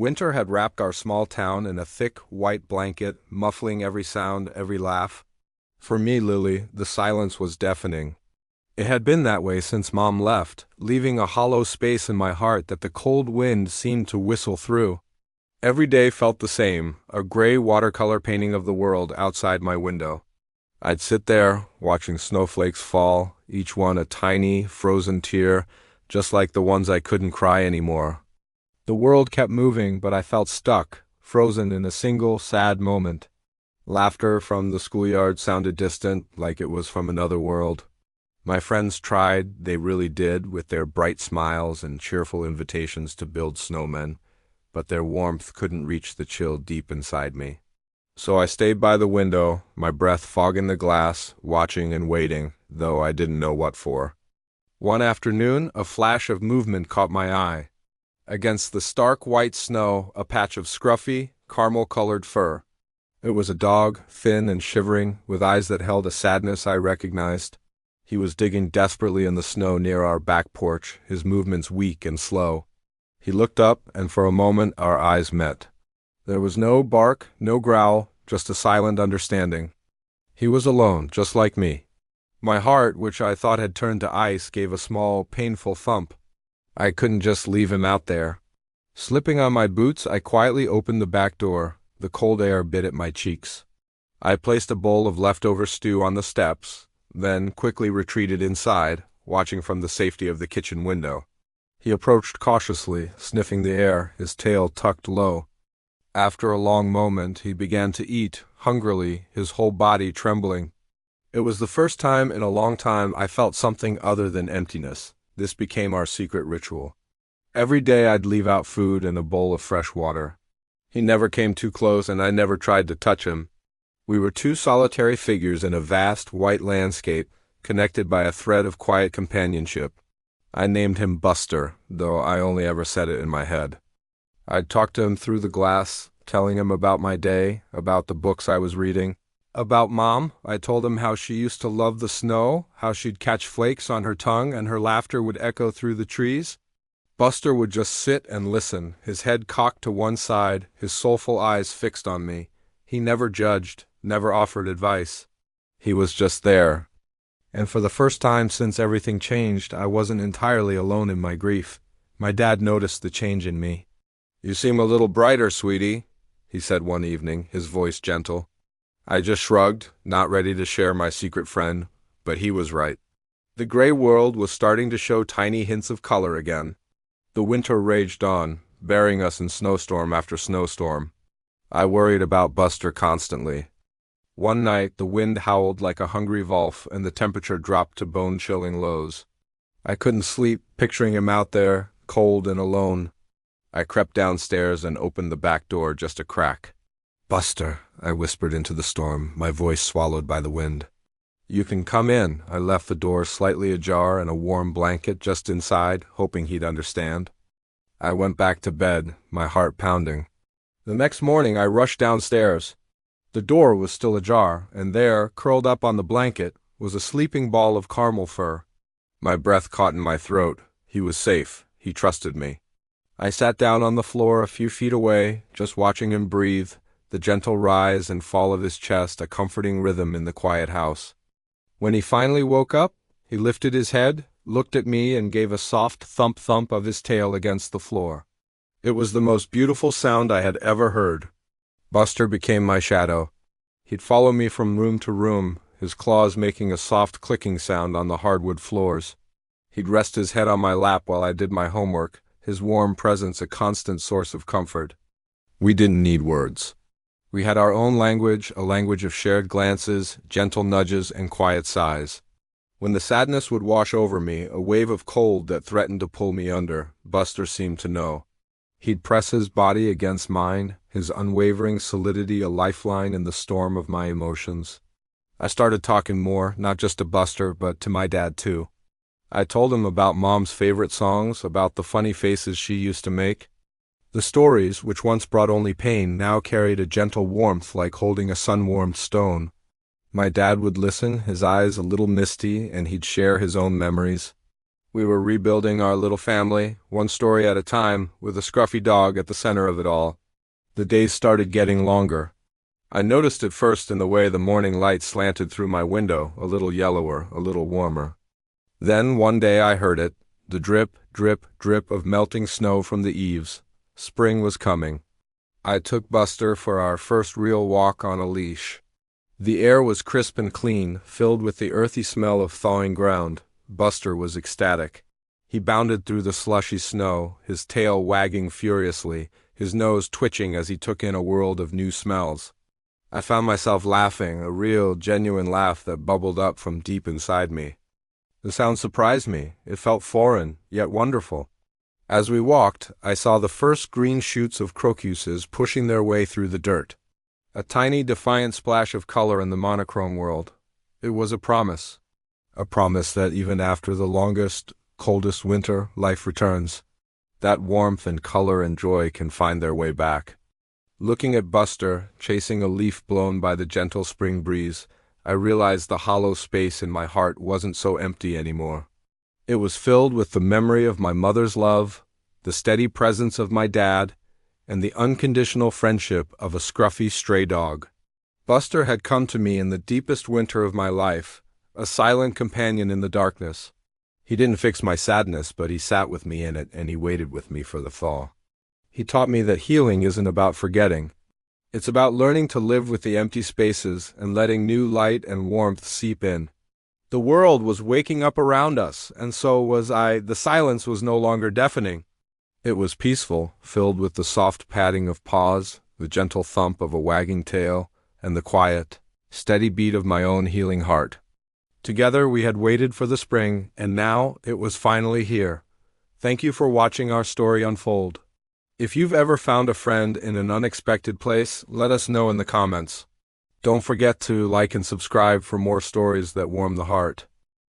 Winter had wrapped our small town in a thick, white blanket, muffling every sound, every laugh. For me, Lily, the silence was deafening. It had been that way since Mom left, leaving a hollow space in my heart that the cold wind seemed to whistle through. Every day felt the same, a gray watercolor painting of the world outside my window. I'd sit there, watching snowflakes fall, each one a tiny, frozen tear, just like the ones I couldn't cry anymore. The world kept moving, but I felt stuck, frozen in a single, sad moment. Laughter from the schoolyard sounded distant, like it was from another world. My friends tried, they really did, with their bright smiles and cheerful invitations to build snowmen, but their warmth couldn't reach the chill deep inside me. So I stayed by the window, my breath fogging the glass, watching and waiting, though I didn't know what for. One afternoon, a flash of movement caught my eye. Against the stark white snow, a patch of scruffy, caramel-colored fur. It was a dog, thin and shivering, with eyes that held a sadness I recognized. He was digging desperately in the snow near our back porch, his movements weak and slow. He looked up, and for a moment our eyes met. There was no bark, no growl, just a silent understanding. He was alone, just like me. My heart, which I thought had turned to ice, gave a small, painful thump. I couldn't just leave him out there. Slipping on my boots, I quietly opened the back door. The cold air bit at my cheeks. I placed a bowl of leftover stew on the steps, then quickly retreated inside, watching from the safety of the kitchen window. He approached cautiously, sniffing the air, his tail tucked low. After a long moment, he began to eat, hungrily, his whole body trembling. It was the first time in a long time I felt something other than emptiness. This became our secret ritual. Every day I'd leave out food and a bowl of fresh water. He never came too close, and I never tried to touch him. We were two solitary figures in a vast, white landscape, connected by a thread of quiet companionship. I named him Buster, though I only ever said it in my head. I'd talk to him through the glass, telling him about my day, about the books I was reading. About Mom, I told him how she used to love the snow, how she'd catch flakes on her tongue and her laughter would echo through the trees. Buster would just sit and listen, his head cocked to one side, his soulful eyes fixed on me. He never judged, never offered advice. He was just there. And for the first time since everything changed, I wasn't entirely alone in my grief. My dad noticed the change in me. "You seem a little brighter, sweetie," he said one evening, his voice gentle. I just shrugged, not ready to share my secret friend, but he was right. The gray world was starting to show tiny hints of color again. The winter raged on, burying us in snowstorm after snowstorm. I worried about Buster constantly. One night, the wind howled like a hungry wolf, and the temperature dropped to bone-chilling lows. I couldn't sleep, picturing him out there, cold and alone. I crept downstairs and opened the back door just a crack. "Buster," I whispered into the storm, my voice swallowed by the wind. "You can come in." I left the door slightly ajar and a warm blanket just inside, hoping he'd understand. I went back to bed, my heart pounding. The next morning I rushed downstairs. The door was still ajar, and there, curled up on the blanket, was a sleeping ball of caramel fur. My breath caught in my throat. He was safe. He trusted me. I sat down on the floor a few feet away, just watching him breathe, the gentle rise and fall of his chest a comforting rhythm in the quiet house. When he finally woke up, he lifted his head, looked at me, and gave a soft thump-thump of his tail against the floor. It was the most beautiful sound I had ever heard. Buster became my shadow. He'd follow me from room to room, his claws making a soft clicking sound on the hardwood floors. He'd rest his head on my lap while I did my homework, his warm presence a constant source of comfort. We didn't need words. We had our own language, a language of shared glances, gentle nudges, and quiet sighs. When the sadness would wash over me, a wave of cold that threatened to pull me under, Buster seemed to know. He'd press his body against mine, his unwavering solidity a lifeline in the storm of my emotions. I started talking more, not just to Buster, but to my dad too. I told him about Mom's favorite songs, about the funny faces she used to make. The stories, which once brought only pain, now carried a gentle warmth like holding a sun-warmed stone. My dad would listen, his eyes a little misty, and he'd share his own memories. We were rebuilding our little family, one story at a time, with a scruffy dog at the center of it all. The days started getting longer. I noticed it first in the way the morning light slanted through my window, a little yellower, a little warmer. Then one day I heard it, the drip, drip, drip of melting snow from the eaves. Spring was coming. I took Buster for our first real walk on a leash. The air was crisp and clean, filled with the earthy smell of thawing ground. Buster was ecstatic. He bounded through the slushy snow, his tail wagging furiously, his nose twitching as he took in a world of new smells. I found myself laughing, a real, genuine laugh that bubbled up from deep inside me. The sound surprised me. It felt foreign, yet wonderful. As we walked, I saw the first green shoots of crocuses pushing their way through the dirt. A tiny, defiant splash of color in the monochrome world. It was a promise. A promise that even after the longest, coldest winter, life returns. That warmth and color and joy can find their way back. Looking at Buster, chasing a leaf blown by the gentle spring breeze, I realized the hollow space in my heart wasn't so empty anymore. It was filled with the memory of my mother's love, the steady presence of my dad, and the unconditional friendship of a scruffy stray dog. Buster had come to me in the deepest winter of my life, a silent companion in the darkness. He didn't fix my sadness, but he sat with me in it, and he waited with me for the thaw. He taught me that healing isn't about forgetting. It's about learning to live with the empty spaces and letting new light and warmth seep in. The world was waking up around us, and so was I. The silence was no longer deafening. It was peaceful, filled with the soft patting of paws, the gentle thump of a wagging tail, and the quiet, steady beat of my own healing heart. Together we had waited for the spring, and now it was finally here. Thank you for watching our story unfold. If you've ever found a friend in an unexpected place, let us know in the comments. Don't forget to like and subscribe for more stories that warm the heart.